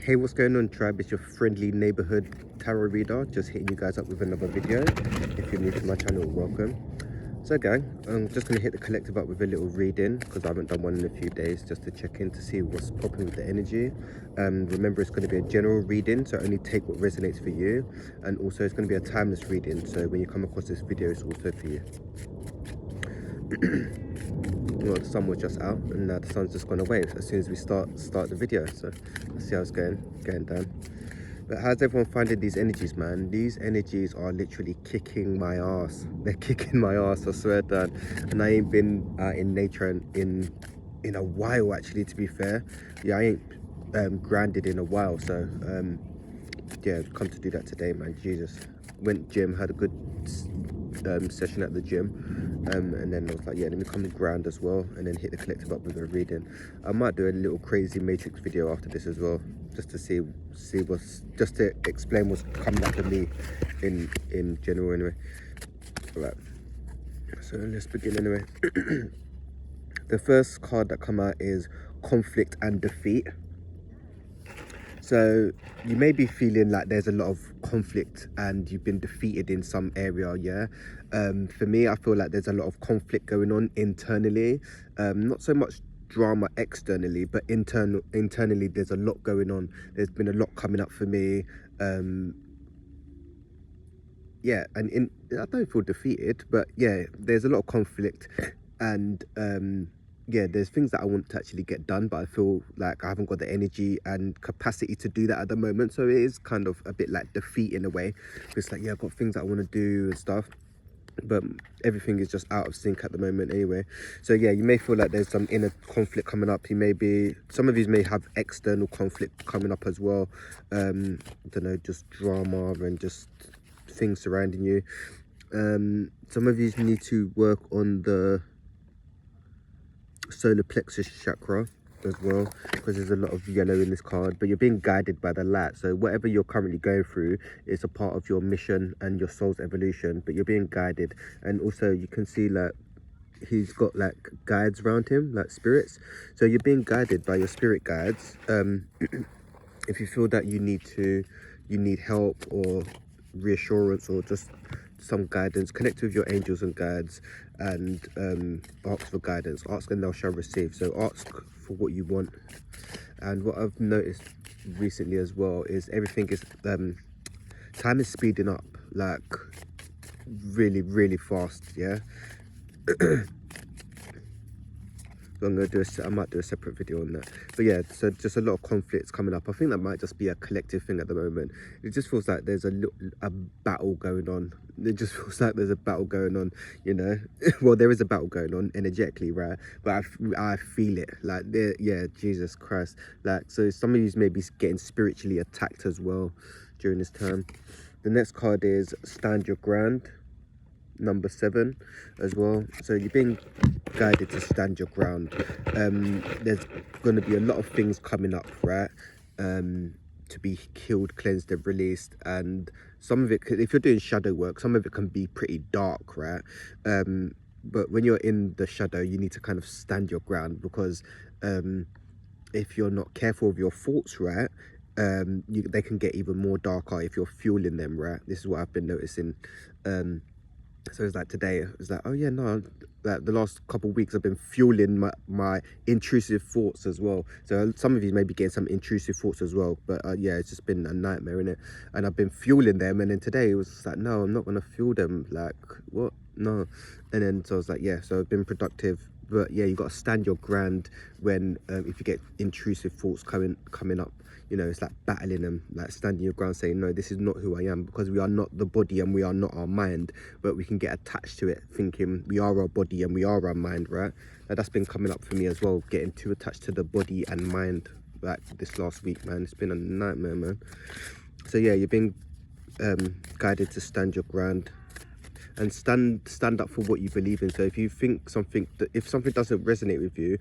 Hey, what's going on, tribe? It's your friendly neighborhood tarot reader, just hitting you guys up with another video. If you're new to my channel, welcome. So gang, I'm just going to hit the collective up with a little reading because I haven't done one in a few days, just to check in to see what's popping with the energy. Remember, it's going to be a general reading, so only take what resonates for you, and also it's going to be a timeless reading, so when you come across this video, it's also for you. Well, the sun was just out and now the sun's just gone away as soon as we start the video, so let's see how it's going down. But how's everyone finding these energies, man? These energies are literally kicking my ass. They're kicking my ass, I swear, Dan. And I ain't been out in nature in a while, actually, to be fair. Yeah, I ain't grounded in a while, so yeah, come to do that today, man. Jesus. Went gym, had a good session at the gym, and then I was like, yeah, let me come and ground as well, and then hit the collective up with a reading. I might do a little crazy matrix video after this as well, just to see what's, just to explain what's coming up for me in general anyway. All right, so let's begin anyway. The first card that come out is conflict and defeat. So you may be feeling like there's a lot of conflict and you've been defeated in some area, yeah. For me, I feel like there's a lot of conflict going on internally, not so much drama externally, but internally there's a lot going on. There's been a lot coming up for me, yeah, and I don't feel defeated, but yeah, there's a lot of conflict, and yeah, there's things that I want to actually get done, but I feel like I haven't got the energy and capacity to do that at the moment. So it is kind of a bit like defeat in a way. It's like, yeah, I've got things that I want to do and stuff, but everything is just out of sync at the moment anyway. So yeah, you may feel like there's some inner conflict coming up. Some of you may have external conflict coming up as well. I don't know, just drama and just things surrounding you. Some of you need to work on the solar plexus chakra as well, because there's a lot of yellow in this card, but you're being guided by the light. So whatever you're currently going through is a part of your mission and your soul's evolution, but you're being guided. And also you can see like he's got like guides around him, like spirits. So you're being guided by your spirit guides. If you feel that you need help or reassurance or just some guidance, connect with your angels and guides, and ask for guidance. Ask and thou shalt receive. So ask for what you want. And what I've noticed recently as well is everything is time is speeding up, like really fast, yeah. So I'm gonna I might do a separate video on that. But yeah, so just a lot of conflicts coming up. I think that might just be a collective thing at the moment. It just feels like there's a battle going on. It just feels like there's a battle going on, you know. Well, there is a battle going on energetically, right? But I feel it, like, yeah, Jesus Christ. Like, so some of you may be getting spiritually attacked as well during this time. The next card is Stand Your Ground, number 7 as well. So you're being guided to stand your ground. There's going to be a lot of things coming up, right? To be killed, cleansed and released, and some of it, if you're doing shadow work, some of it can be pretty dark, right? But when you're in the shadow, you need to kind of stand your ground, because if you're not careful of your thoughts, right, they can get even more darker if you're fueling them, right? This is what I've been noticing. So it's like today, it's like, oh yeah, no, like the last couple of weeks I've been fueling my intrusive thoughts as well. So some of you may be getting some intrusive thoughts as well, but yeah, it's just been a nightmare, innit? And I've been fueling them, and then today it was just like, no, I'm not gonna fuel them. Like, what? No. And then so I was like, yeah, so I've been productive. But yeah, you got to stand your ground when if you get intrusive thoughts coming up, you know, it's like battling them, like standing your ground, saying, no, this is not who I am, because we are not the body and we are not our mind. But we can get attached to it, thinking we are our body and we are our mind, right? Now, that's been coming up for me as well, getting too attached to the body and mind, like this last week, man. It's been a nightmare, man. So yeah, you're being guided to stand your ground and stand up for what you believe in. So if you think if something doesn't resonate with you,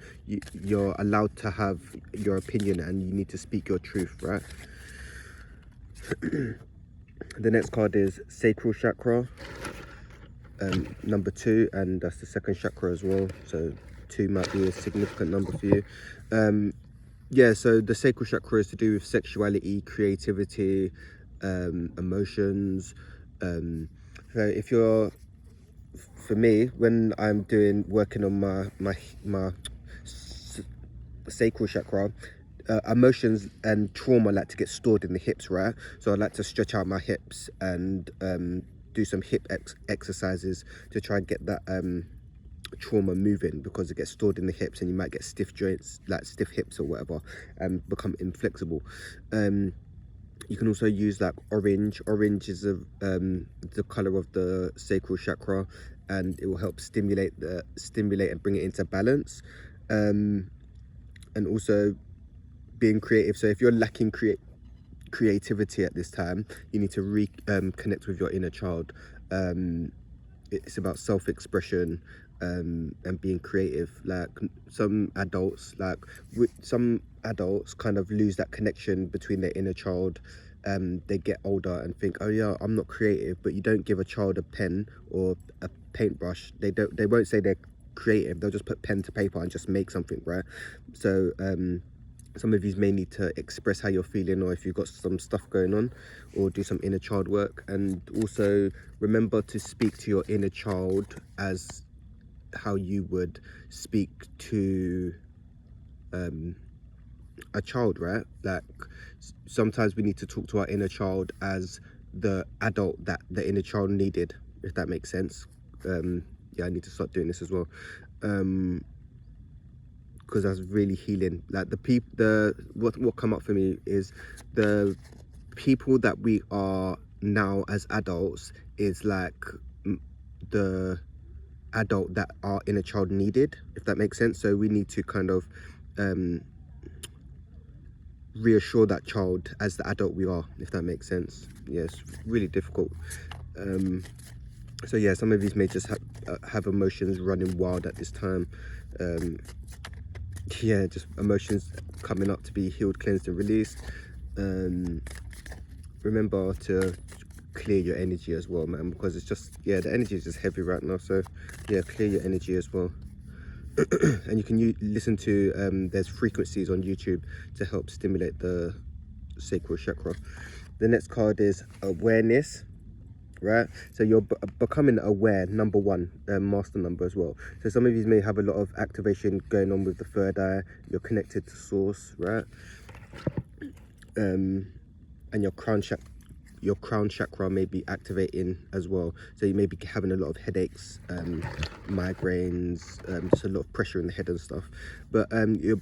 you're allowed to have your opinion and you need to speak your truth, right? The next card is Sacral Chakra, number 2, and that's the second chakra as well, so 2 might be a significant number for you. Yeah, so the sacral chakra is to do with sexuality, creativity, emotions. So if you're, for me, when I'm working on my sacral chakra, emotions and trauma like to get stored in the hips, right? So I like to stretch out my hips and do some hip exercises to try and get that trauma moving, because it gets stored in the hips and you might get stiff joints, like stiff hips or whatever, and become inflexible. You can also use like orange is the color of the sacral chakra, and it will help stimulate and bring it into balance. And also being creative. So if you're lacking creativity at this time, you need to connect with your inner child. It's about self-expression, and being creative. Like some adults kind of lose that connection between their inner child. They get older and think, oh yeah, I'm not creative. But you don't give a child a pen or a paintbrush, they won't say they're creative. They'll just put pen to paper and just make something, right? So some of you may need to express how you're feeling, or if you've got some stuff going on, or do some inner child work. And also remember to speak to your inner child as how you would speak to a child, right? Like sometimes we need to talk to our inner child as the adult that the inner child needed, if that makes sense. Yeah, I need to start doing this as well, because that's really healing. Like what come up for me is the people that we are now as adults is like the adult that our inner child needed, if that makes sense. So we need to kind of reassure that child as the adult we are, if that makes sense. Yeah, it's really difficult. So yeah, some of these may just have emotions running wild at this time. Yeah, just emotions coming up to be healed, cleansed and released. Remember to clear your energy as well, man, because it's just, yeah, the energy is just heavy right now. So yeah, clear your energy as well. And you can listen to there's frequencies on YouTube to help stimulate the sacral chakra. The next card is awareness, right? So you're becoming aware, number one, master number as well. So some of you may have a lot of activation going on with the third eye. You're connected to source, right? And your crown chakra may be activating as well. So you may be having a lot of headaches, migraines, just a lot of pressure in the head and stuff. But your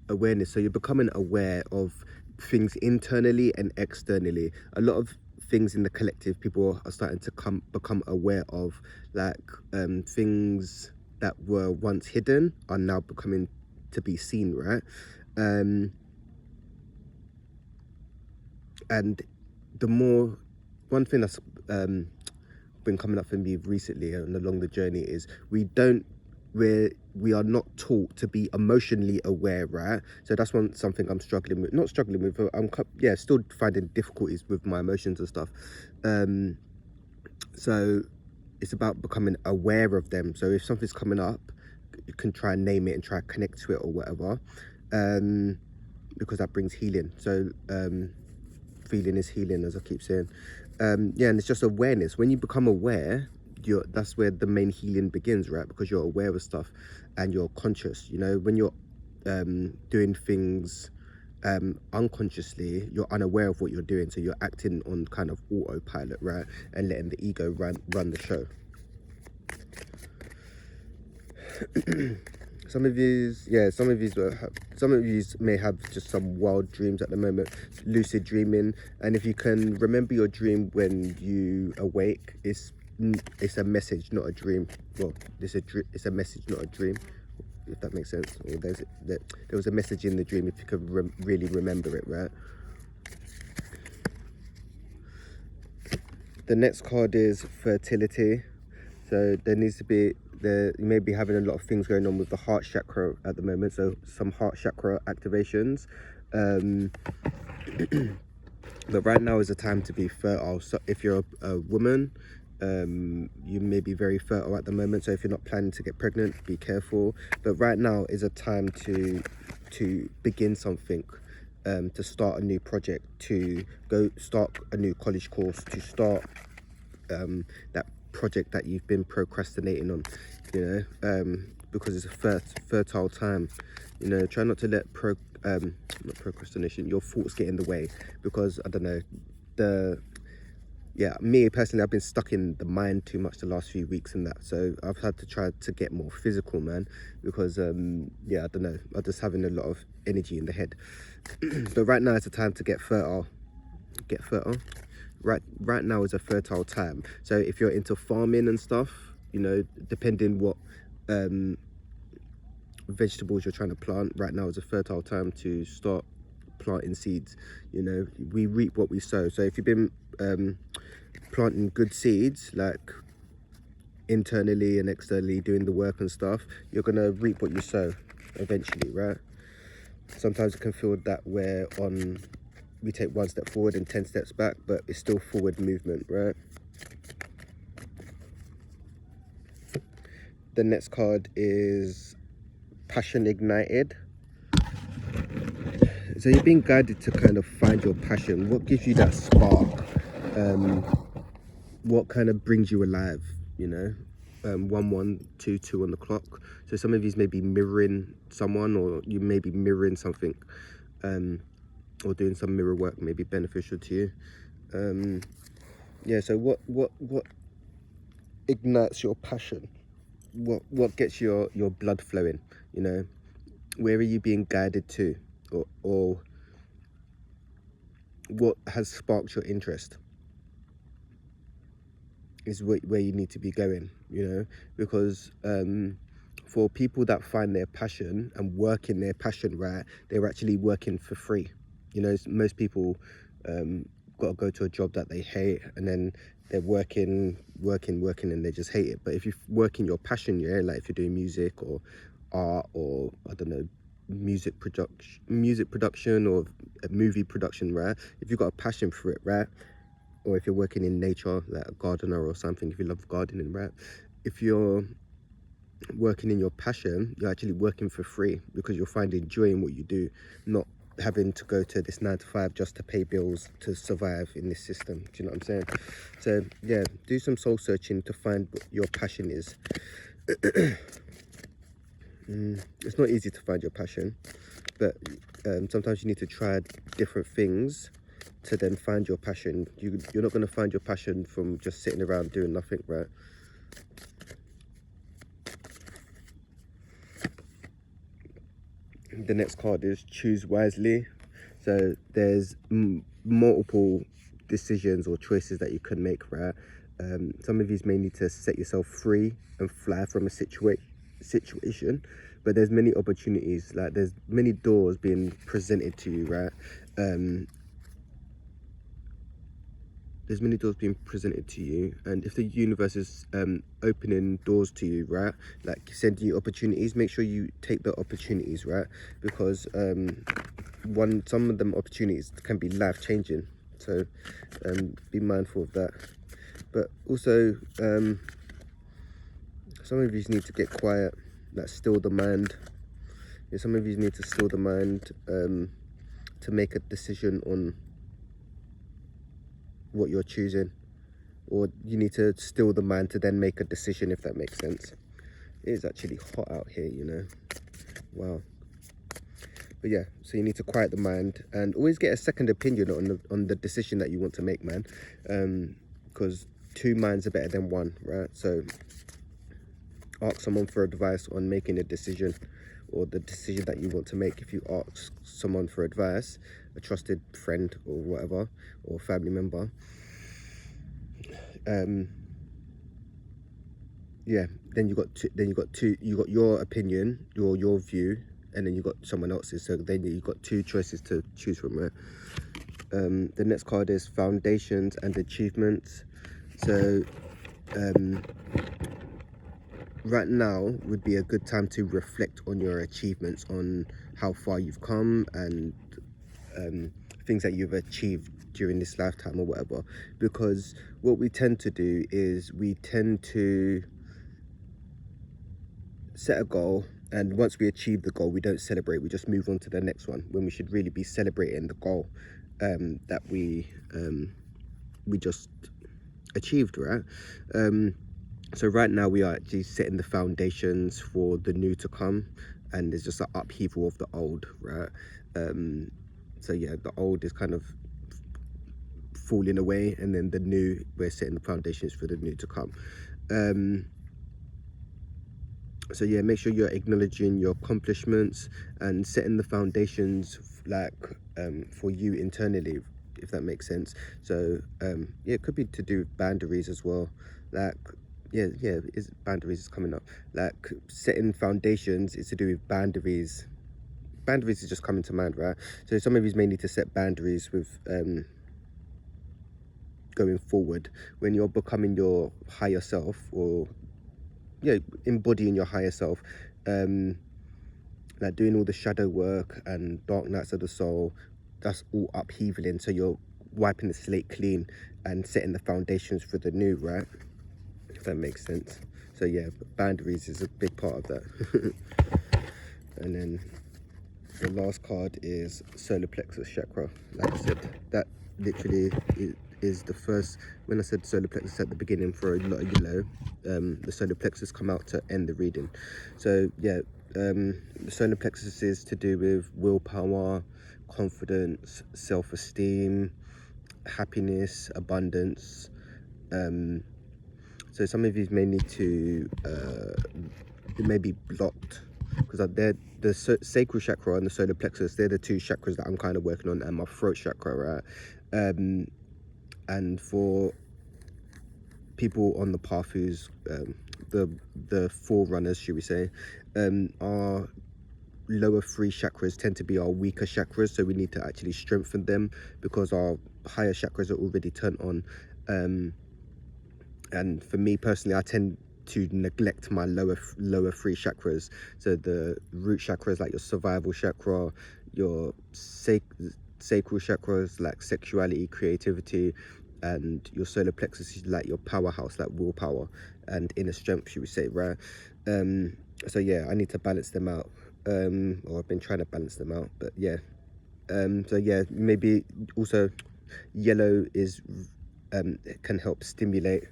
awareness, so you're becoming aware of things internally and externally. A lot of things in the collective, people are starting to become aware of, like things that were once hidden are now becoming to be seen, right? And one thing that's been coming up for me recently and along the journey is we are not taught to be emotionally aware, right? So that's something I'm not struggling with, I'm still finding difficulties with my emotions and stuff. So it's about becoming aware of them. So if something's coming up, you can try and name it and try to connect to it or whatever, because that brings healing. So feeling is healing, as I keep saying. Yeah, and it's just awareness. When you become aware, that's where the main healing begins, right? Because you're aware of stuff and you're conscious. You know, when you're doing things unconsciously, you're unaware of what you're doing, so you're acting on kind of autopilot, right? And letting the ego run the show. Some of you may have just some wild dreams at the moment, lucid dreaming. And if you can remember your dream when you awake, it's a message, not a dream. Well, it's a message, not a dream, if that makes sense. Or there was a message in the dream if you could really remember it, right? The next card is fertility. So there needs to be, you may be having a lot of things going on with the heart chakra at the moment, so some heart chakra activations. But right now is a time to be fertile. So if you're a woman, you may be very fertile at the moment. So if you're not planning to get pregnant, be careful. But right now is a time to to begin something, to start a new project, to go start a new college course, to start that project that you've been procrastinating on, you know, because it's a fertile time. You know, try not to let not procrastination, your thoughts get in the way, because I don't know, me personally, I've been stuck in the mind too much the last few weeks and that, so I've had to try to get more physical, man, because I don't know, I'm just having a lot of energy in the head. But right now is the time to get fertile. Right now is a fertile time. So if you're into farming and stuff, you know, depending what vegetables you're trying to plant, right now is a fertile time to start planting seeds. You know, we reap what we sow. So if you've been planting good seeds, like internally and externally doing the work and stuff, you're gonna reap what you sow eventually, right? Sometimes it can feel that we take 1 step forward and 10 steps back, but it's still forward movement, right? The next card is Passion Ignited. So you're being guided to kind of find your passion. What gives you that spark? What kind of brings you alive, you know? 1122 on the clock. So some of you may be mirroring someone, or you may be mirroring something, or doing some mirror work may be beneficial to you. Yeah, so what ignites your passion? What gets your blood flowing, you know? Where are you being guided to, or what has sparked your interest is where you need to be going, you know? Because for people that find their passion and work in their passion, right, they're actually working for free. You know, most people got to go to a job that they hate, and then they're working, and they just hate it. But if you work in your passion, yeah, like if you're doing music or art, or I don't know, music production or a movie production, right? If you've got a passion for it, right? Or if you're working in nature, like a gardener or something, if you love gardening, right? If you're working in your passion, you're actually working for free, because you'll find joy in what you do, not having to go to this 9 to 5 just to pay bills to survive in this system. Do you know what I'm saying? So yeah, do some soul searching to find what your passion is. It's not easy to find your passion, but sometimes you need to try different things to then find your passion. You're not going to find your passion from just sitting around doing nothing, right? The next card is Choose Wisely. So there's multiple decisions or choices that you can make, right? Some of you may need to set yourself free and fly from a situation, but there's many opportunities, like there's many doors being presented to you, right? There's many doors being presented to you, and if the universe is opening doors to you, right, like sending you opportunities, make sure you take the opportunities, right? Because some of them opportunities can be life-changing, so be mindful of that. But also some of you need to get quiet, like still the mind. Yeah, some of you need to still the mind to make a decision on what you're choosing, or you need to still the mind to then make a decision, if that makes sense. It is actually hot out here, you know. Wow. But yeah, so you need to quiet the mind and always get a second opinion on the decision that you want to make, man, because 2 minds are better than 1, right? So ask someone for advice on making a decision, or the decision that you want to make. If you ask someone for advice, a trusted friend or whatever, or family member, yeah, then you got your opinion, your view, and then you got someone else's. So then you got 2 choices to choose from, right? The next card is Foundations and Achievements. So right now would be a good time to reflect on your achievements, on how far you've come, and things that you've achieved during this lifetime or whatever. Because what we tend to do is we tend to set a goal And once we achieve the goal, we don't celebrate, we just move on to the next one, when we should really be celebrating the goal that we just achieved, right? So right now we are actually setting the foundations for the new to come, and there's just an upheaval of the old, right? So yeah, the old is kind of falling away, and then the new, we're setting the foundations for the new to come. So yeah, make sure you're acknowledging your accomplishments and setting the foundations like for you internally, if that makes sense. So yeah, it could be to do with boundaries as well. Like boundaries is coming up. Like setting foundations is to do with boundaries. Boundaries is just coming to mind, right? So some of you may need to set boundaries with going forward when you're becoming your higher self, or embodying your higher self, like doing all the shadow work and dark nights of the soul. That's all upheavaling, so you're wiping the slate clean and setting the foundations for the new, right? If that makes sense. So yeah, boundaries is a big part of that. And then the last card is solar plexus chakra. Like I said, that literally is the first. When I said solar plexus at the beginning, for a lot of you know, the solar plexus come out to end the reading. So yeah, the solar plexus is to do with willpower, confidence, self-esteem, happiness, abundance. So some of you may need to, it may be blocked, because they're the sacral chakra and the solar plexus. They're the two chakras that I'm kind of working on, and my throat chakra, right? And for people on the path who's the forerunners, should we say, our lower three chakras tend to be our weaker chakras, so we need to actually strengthen them because our higher chakras are already turned on. And for me personally, I tend to neglect my lower three chakras. So the root chakras, like your survival chakra, your sacral chakras like sexuality, creativity, and your solar plexus is like your powerhouse, like willpower and inner strength, should we say, right? So yeah, I need to balance them out, or I've been trying to balance them out, but yeah. So yeah, maybe also yellow is can help stimulate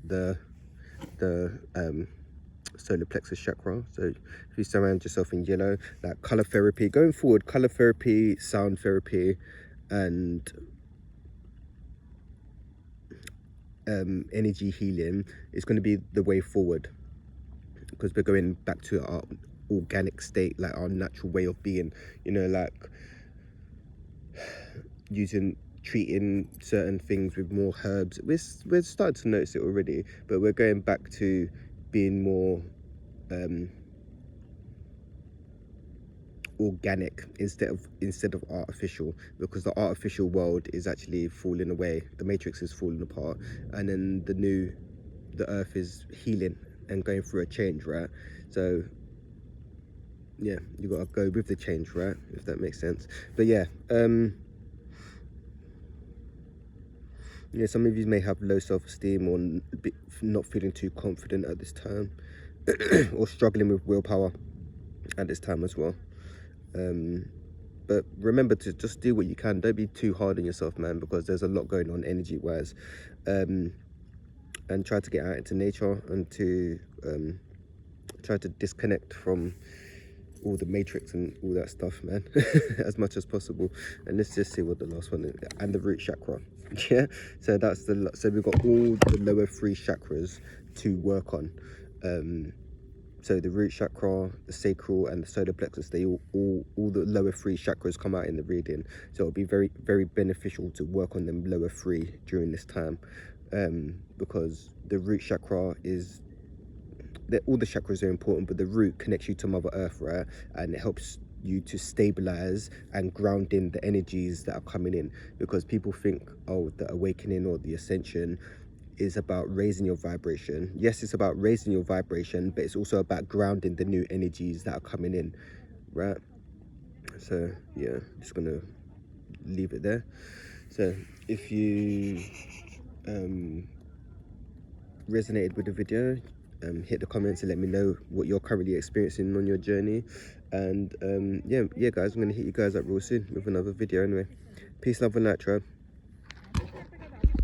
the solar plexus chakra. So if you surround yourself in yellow, like color therapy going forward, color therapy, sound therapy, and energy healing is going to be the way forward, because we're going back to our organic state, like our natural way of being, you know, like treating certain things with more herbs. We're starting to notice it already, but we're going back to being more organic instead of artificial, because the artificial world is actually falling away, the matrix is falling apart, and then the earth is healing and going through a change, right? So yeah, you got to go with the change, right? If that makes sense. But yeah, some of you may have low self-esteem, or not feeling too confident at this time, or struggling with willpower at this time as well. But remember to just do what you can. Don't be too hard on yourself, man, because there's a lot going on energy wise. And try to get out into nature, and to try to disconnect from all the matrix and all that stuff, man, as much as possible. And let's just see what the last one is. And the root chakra. Yeah, so so we've got all the lower three chakras to work on. So the root chakra, the sacral, and the solar plexus, they all the lower three chakras come out in the reading. So it'll be very, very beneficial to work on them lower three during this time, because the root chakra is all the chakras are important, but the root connects you to Mother Earth, right? And it helps you to stabilize and ground in the energies that are coming in, because people think, oh, the awakening or the ascension is about raising your vibration. Yes, it's about raising your vibration, but it's also about grounding the new energies that are coming in, right? So yeah, just gonna leave it there. So if you resonated with the video, hit the comments and let me know what you're currently experiencing on your journey. And yeah guys, I'm gonna hit you guys up real soon with another video anyway. Peace, love and light, tribe.